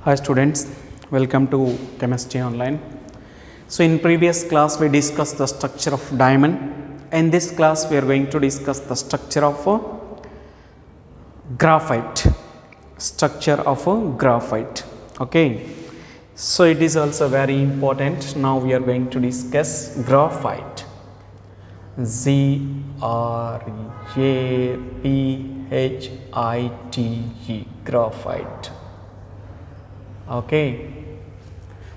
Hi students, welcome to Chemistry Online. So in previous class we discussed the structure of diamond. In this class we are going to discuss the structure of graphite. Structure of graphite. Okay. So it is also very important. Now we are going to discuss graphite. Graphite. Graphite. Okay,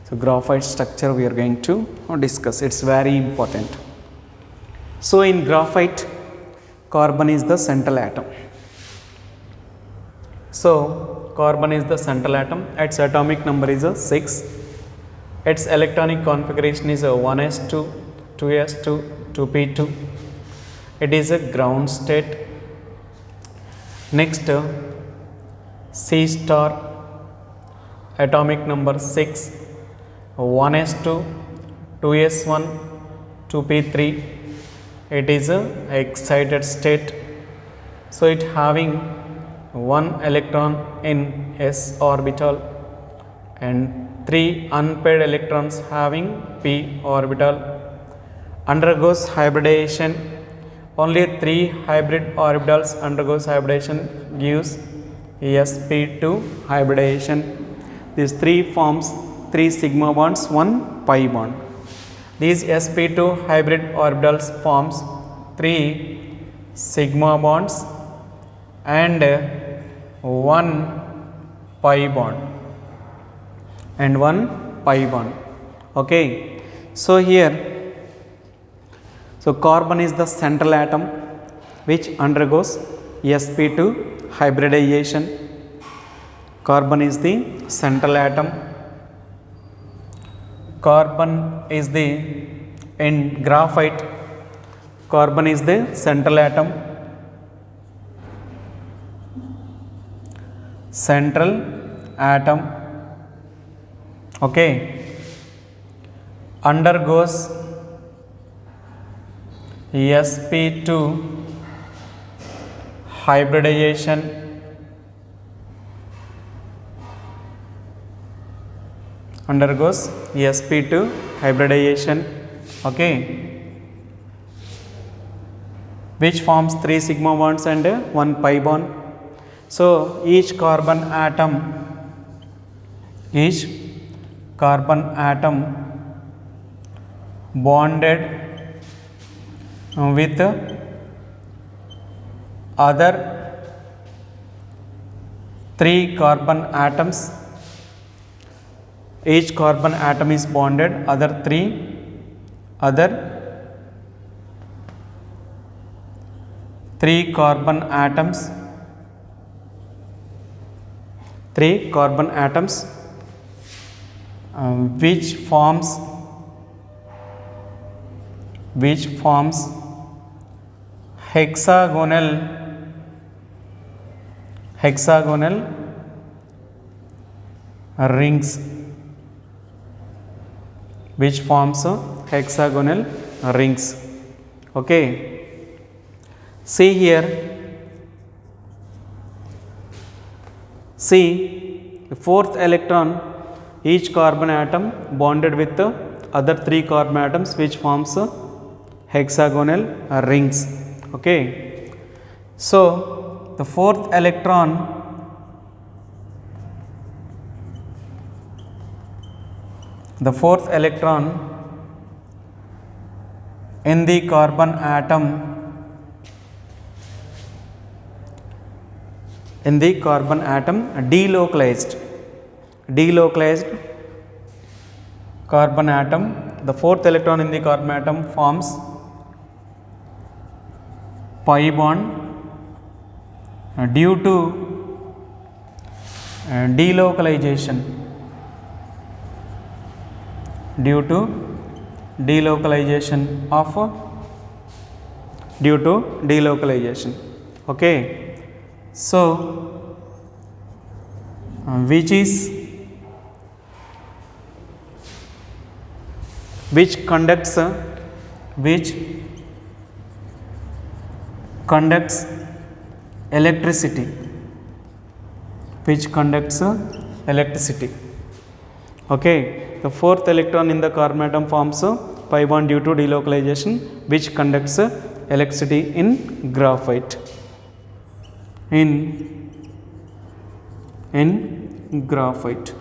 so graphite structure we are going to discuss. It's very important. So in graphite, carbon is the central atom. So carbon is the central atom. Its atomic number is 6. Its electronic configuration is 1s2, 2s2, 2p2. It is a ground state. Next, C star. Atomic number 6, 1s2, 2s1, 2p3. It is a excited state. So it having one electron in s orbital and 3 unpaired electrons having p orbital. Undergoes hybridization. Only 3 hybrid orbitals undergoes hybridization, gives sp2 hybridization. These 3 forms 3 sigma bonds, 1 pi bond. These sp2 hybrid orbitals forms 3 sigma bonds and 1 pi bond Okay. So here, so carbon is the central atom which undergoes sp2 hybridization. Carbon is the central atom. Carbon is the, in graphite, carbon is the central atom. Central atom. Okay. Undergoes sp2 hybridization. Undergoes sp2 hybridization. Okay, which forms 3 sigma bonds and 1 pi bond. So each carbon atom bonded with other 3 carbon atoms. Each carbon atom is bonded other 3 carbon atoms. 3 carbon atoms which forms hexagonal rings. Which forms hexagonal rings. Okay. See here. See the 4th electron, each carbon atom bonded with the other 3 carbon atoms which forms hexagonal rings. Okay. So the 4th electron in the carbon atom delocalized carbon atom. The 4th electron in the carbon atom forms pi bond due to delocalization. Due to delocalization. Okay. So which conducts electricity, which conducts electricity. Okay, the fourth electron in the carbon atom forms a pi bond due to delocalization, which conducts electricity in graphite. In graphite.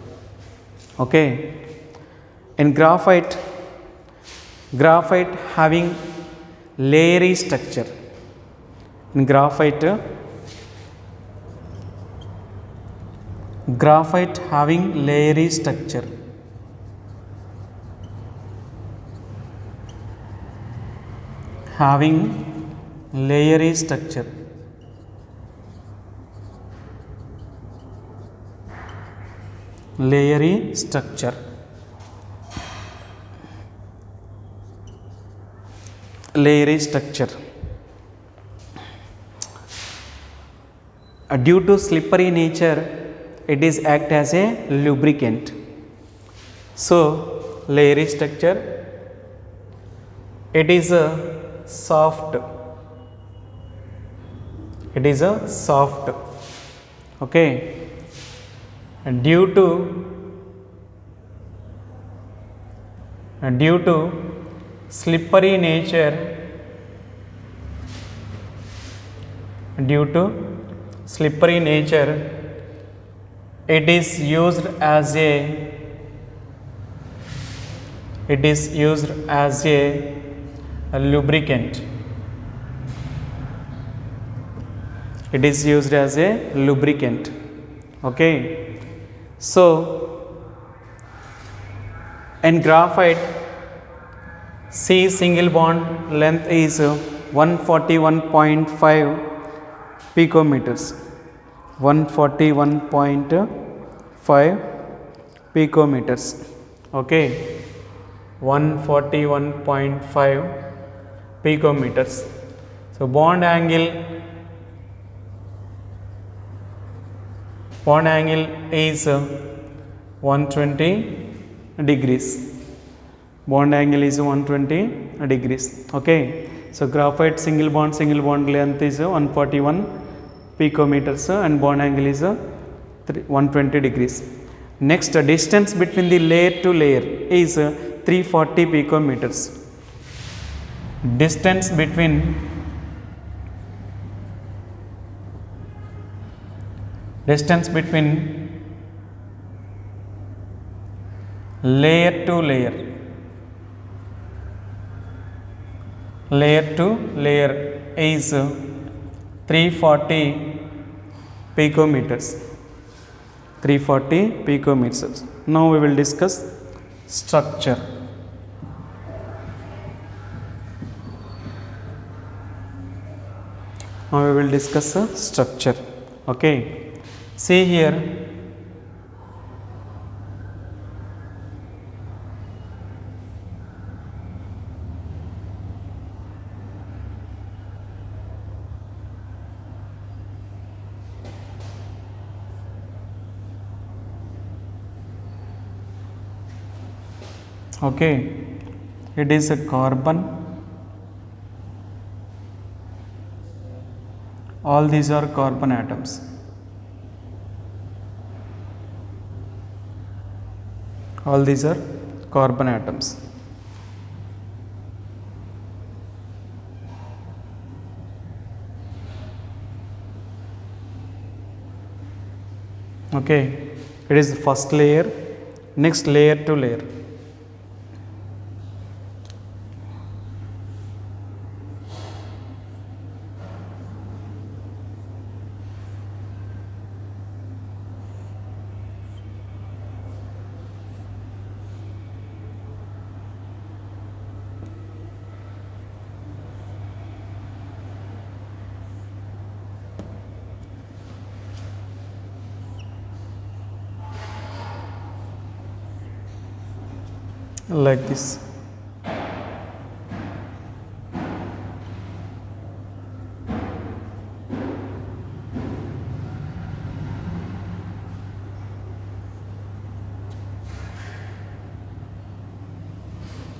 Okay, in graphite having layery structure. In graphite having layery structure. Layery structure. Layery structure. Layery structure. Due to slippery nature, it is act as a lubricant. So, layery structure, it is a soft. It is a soft. Okay. And due to slippery nature, it is used as a lubricant. It is used as a lubricant. Okay. So, in graphite, C single bond length is 141.5 picometers. 141.5 picometers. Okay, 141.5 picometers. So, bond angle is 120 degrees. Bond angle is 120 degrees. Okay. So, graphite single bond length is 141 picometers and bond angle is 120 degrees. Next, distance between the layer to layer is 340 picometers. Distance between layer to layer is 340 picometers. 340 picometers. Now we will discuss structure. Now we will discuss structure. Okay. See here, okay, it is a carbon. All these are carbon atoms. All these are carbon atoms. Okay, it is the first layer, next layer to layer. Like this.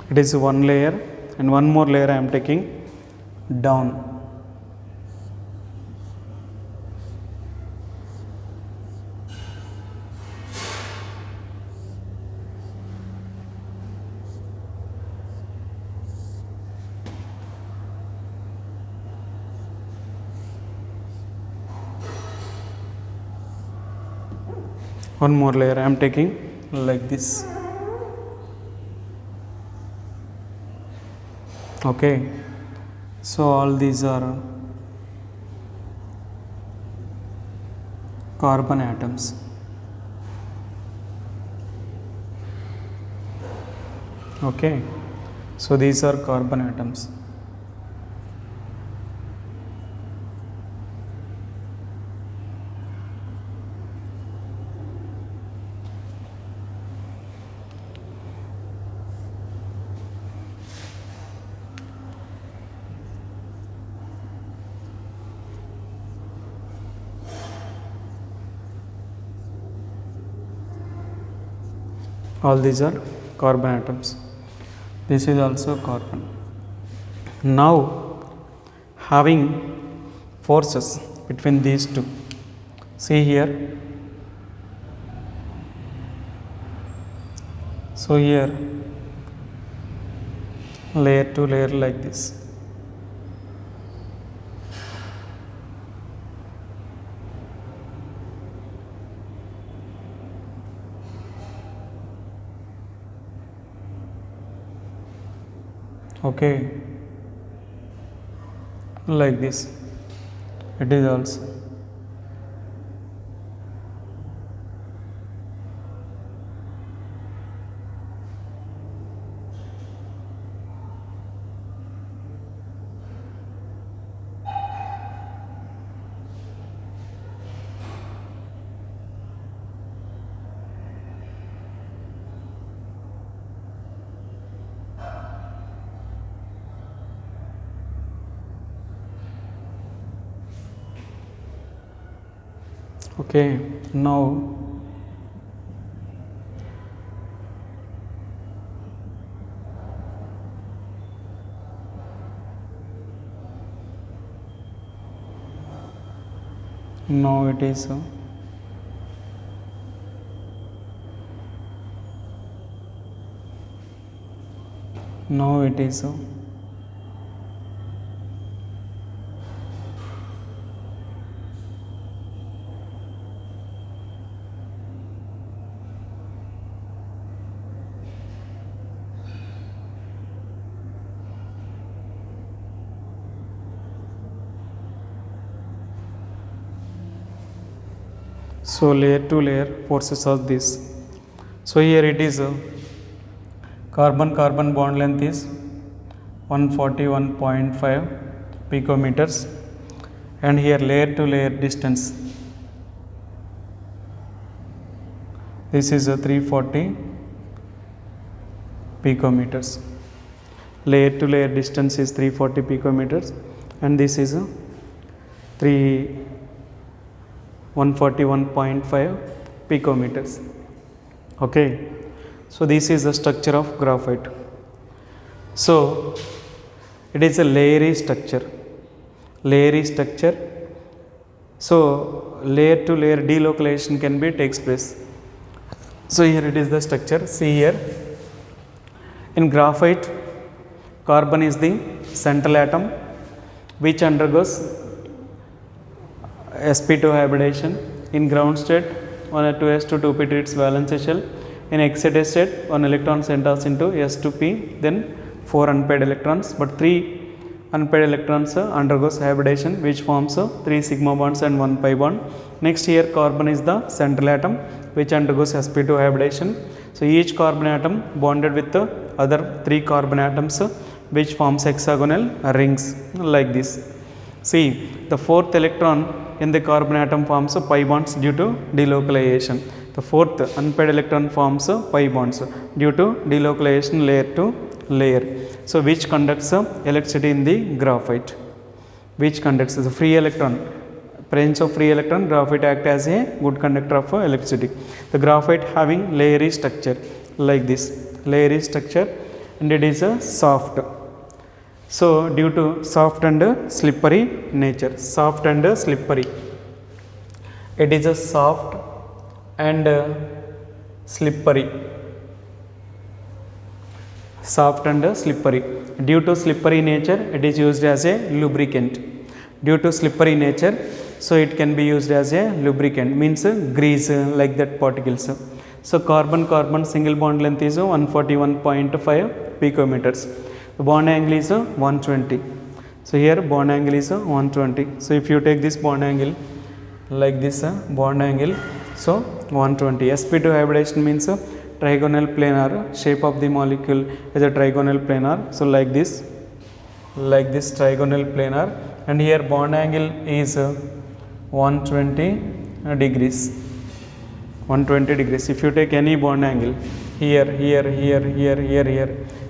It is one layer and one more layer I am taking down. one more layer I am taking like this. Okay, so all these are carbon atoms. Okay, so these are carbon atoms. All these are carbon atoms. This is also carbon. Now having forces between these two, see here, so here layer to layer like this. Okay, like this it is also. Okay, now it is now it is so layer to layer forces are this. So here it is carbon bond length is 141.5 picometers, and here layer to layer distance, this is a 340 picometers. Layer to layer distance is 340 picometers, and this is a 141.5 picometers. Okay, so this is the structure of graphite. So it is a layery structure. So layer to layer delocalization can be takes place. So here it is the structure. See here, in graphite, carbon is the central atom which undergoes sp2 hybridization. In ground state, 2s2 2p its valence shell. In excited state, 1 electron enters into s2p, then 4 unpaired electrons, but 3 unpaired electrons undergoes hybridization which forms 3 sigma bonds and 1 pi bond. Next here carbon is the central atom which undergoes sp2 hybridization. So each carbon atom bonded with the other 3 carbon atoms which forms hexagonal rings like this. See, the fourth electron in the carbon atom forms pi bonds due to delocalization. The fourth unpaired electron forms pi bonds due to delocalization layer to layer. So which conducts electricity in the graphite? Which conducts the free electron? Presence of free electron, graphite act as a good conductor of electricity. The graphite having layery structure like this, layery structure, and it is a soft. So due to soft and slippery nature, it is a soft and slippery. Due to slippery nature, it is used as a lubricant. Due to slippery nature, so it can be used as a lubricant, means grease like that particles. So carbon carbon single bond length is 141.5 picometers. The bond angle is 120. So here bond angle is 120. So if you take this bond angle like this bond angle, so 120. sp2 hybridization means trigonal planar, shape of the molecule is a trigonal planar. So like this trigonal planar, and here bond angle is 120 degrees. 120 degrees. If you take any bond angle here,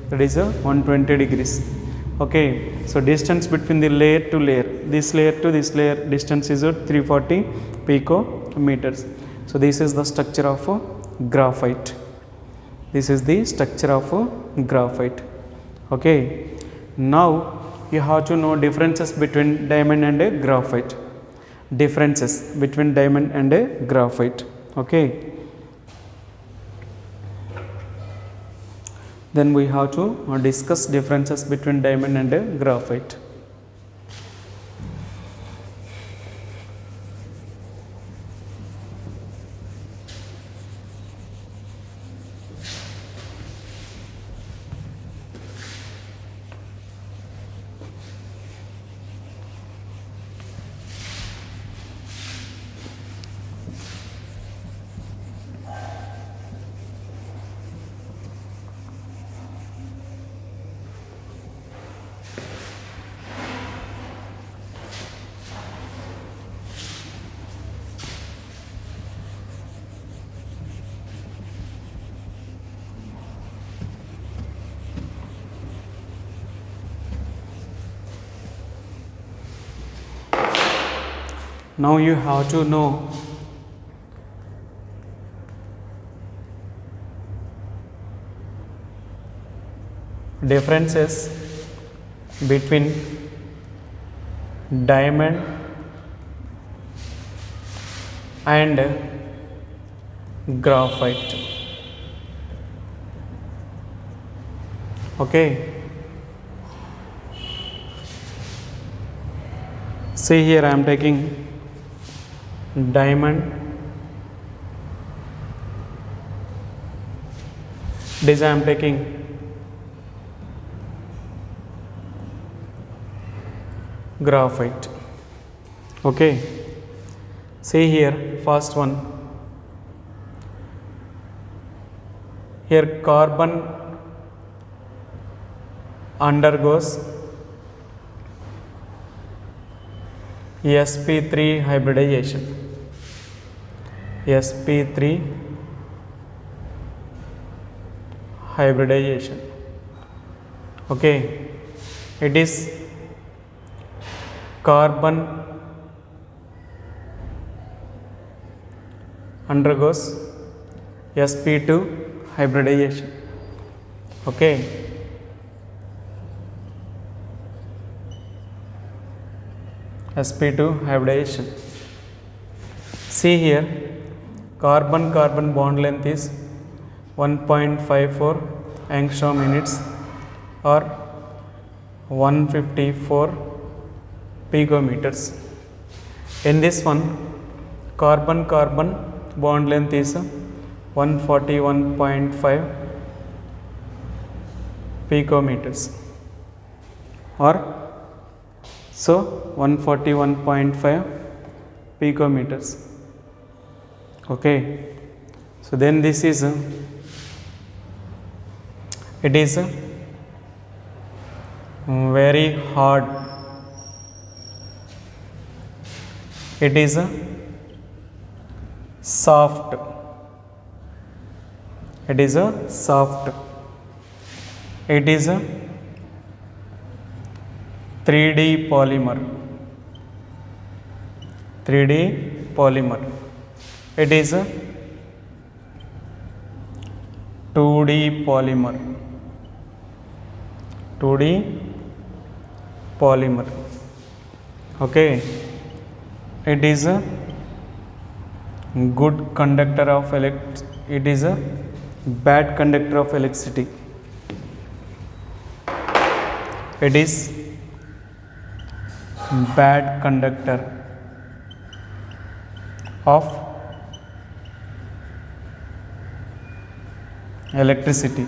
that is 120 degrees. Okay, so distance between the layer to layer, this layer to this layer, distance is 340 picometers. So this is the structure of graphite. This is the structure of graphite. Okay, now you have to know differences between diamond and a graphite. Differences between diamond and a graphite. Okay, then we have to discuss differences between diamond and a graphite. Now you have to know differences between diamond and graphite. Okay, see here I am taking diamond, this I am taking graphite. Okay, see here first one, here carbon undergoes sp3 hybridization. sp3 hybridization. Okay, it is carbon undergoes sp2 hybridization. Okay, sp2 hybridization. See here, carbon carbon bond length is 1.54 angstrom units or 154 picometers. In this one, carbon carbon bond length is 141.5 picometers, or so 141.5 picometers. Okay, so then this is it is very hard, it is soft, it is soft, it is 3D polymer, 3D polymer, it is 2D polymer, 2D polymer. Okay, it is a good conductor of it is a bad conductor of electricity. It is bad conductor of electricity.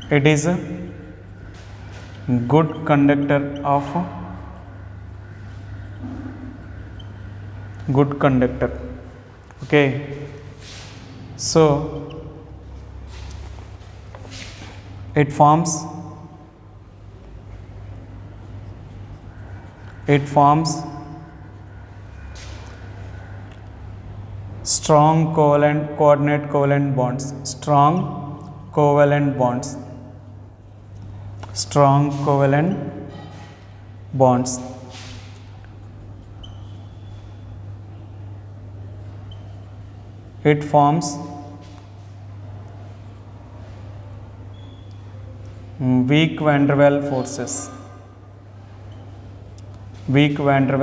It is a good conductor of good conductor. Okay, so it forms strong coordinate covalent bonds, strong covalent bonds, strong covalent bonds. It forms weak van der Waals forces, weak van der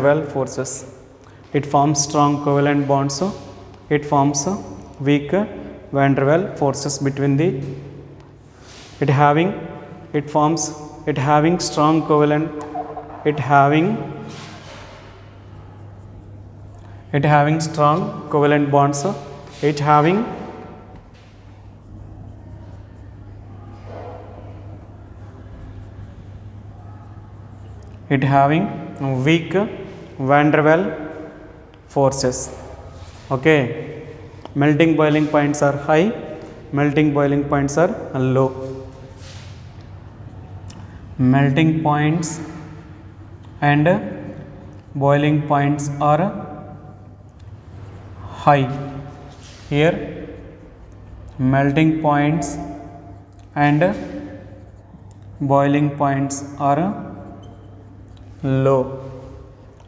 Waals forces. It forms strong covalent bonds, so it forms weak van der Waals forces between the it having strong covalent strong covalent bonds, it having weak van der Waals forces. Okay, melting boiling points are high, melting boiling points are low. Melting points and boiling points are high. Here melting points and boiling points are low.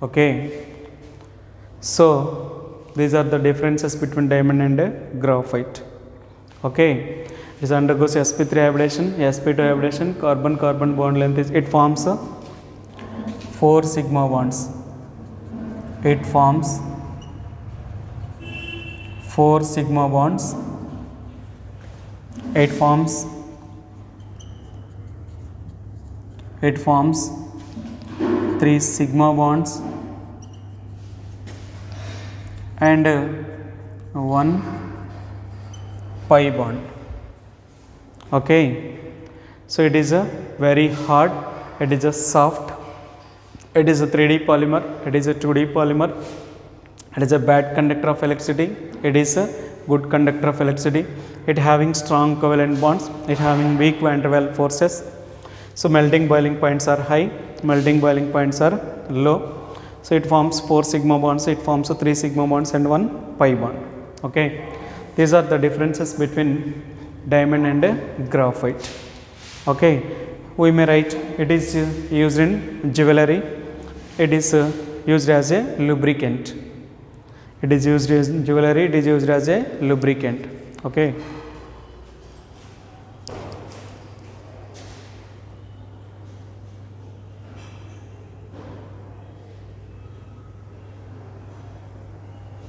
Okay, so these are the differences between diamond and graphite. Okay, this undergoes sp3 hybridization, sp2 hybridization, carbon carbon bond length is, it forms 4 sigma bonds. It forms 4 sigma bonds. It forms 3 sigma bonds and 1 pi bond. Okay, so it is a very hard, it is a soft, it is a 3D polymer, it is a 2D polymer, it is a bad conductor of electricity, it is a good conductor of electricity, it having strong covalent bonds, it having weak van der Waals forces. So melting boiling points are high, melting boiling points are low. So it forms 4 sigma bonds, it forms 3 sigma bonds and 1 pi bond. Okay, these are the differences between diamond and graphite. Okay, we may write it is used in jewelry, it is used as a lubricant. It is used as jewelry, it is used as a lubricant. Okay.